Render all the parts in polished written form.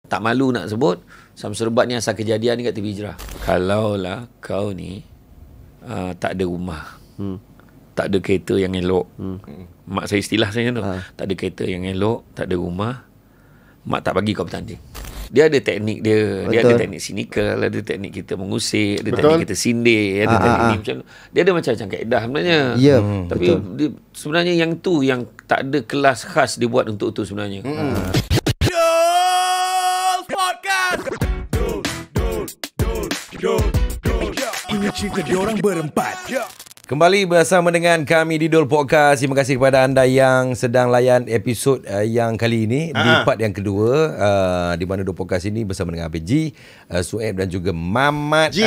Tak malu nak sebut, Samsul Rebat ni asal kejadian ni kat TV Hijrah. Kalaulah kau ni tak ada rumah, tak ada kereta yang elok, mak saya istilah saya tu, tak ada kereta yang elok, tak ada rumah, mak tak bagi kau bertanding. Dia ada teknik dia. Betul. Dia ada teknik sinikal, ada teknik kita mengusik, ada teknik kita sindir, ada teknik ni macam tu. Dia ada macam-macam kaedah sebenarnya. Ya, tapi dia, sebenarnya yang tu yang tak ada kelas khas dia buat untuk tu sebenarnya. Ini cerita diorang berempat. Kembali bersama dengan kami di Dol Podcast. Terima kasih kepada anda yang sedang layan episod yang kali ini di part yang kedua, di mana Dol Podcast ini bersama dengan Abid G, Sueb dan juga Mamat G.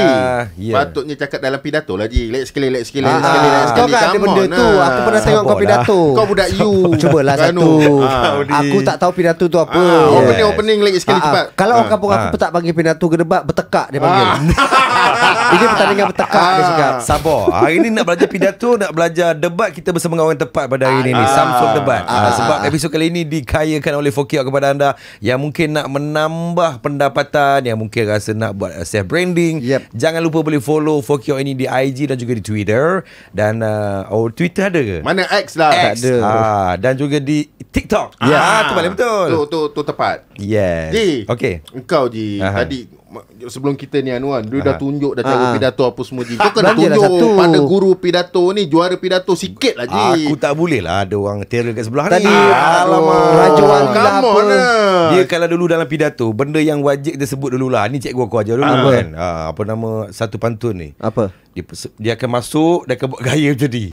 Patutnya cakap dalam pidato lah G. Lek sekali. Kau kan ada benda tu. Aku pernah tengok kau pidato. Kau budak you. Cubalah satu. Aku tak tahu pidato tu apa. Opening lagi sekali cepat. Kalau orang kampung aku tak panggil pidato ke debat, bertekak dia panggil. Ini pertandingan bertekak dia cakap. Sabar. Hari ini nak belajar pidato, nak belajar debat, kita bersama dengan orang tepat pada hari ini, Samsul Debat. Sebab episod kali ini dikayakan oleh Fokiok kepada anda yang mungkin nak menambah pendapatan, yang mungkin rasa nak buat self branding. Jangan lupa boleh follow Fokiok ini di IG dan juga di Twitter. Dan Twitter ada ke? Mana X lah? Tak ada. Dan juga di TikTok. Tu paling betul. Tu tepat. Yes. Ji. Okay. Engkau Ji, tadi sebelum kita ni Anuan, dia dah tunjuk dah cara pidato apa semua Ji. Kau kena tunjuk pada guru pidato ni, juara pidato sikit lah Ji. Aku tak boleh lah, ada orang terror kat sebelah Tadi, ni. Alamak. Raja Wali lah apa. Dia kalau dulu dalam pidato, benda yang wajib dia sebut dululah. Ni cikgu aku ajar dulu kan. Apa nama satu pantun ni? Apa? Dia akan masuk, dia akan buat gaya macam ni.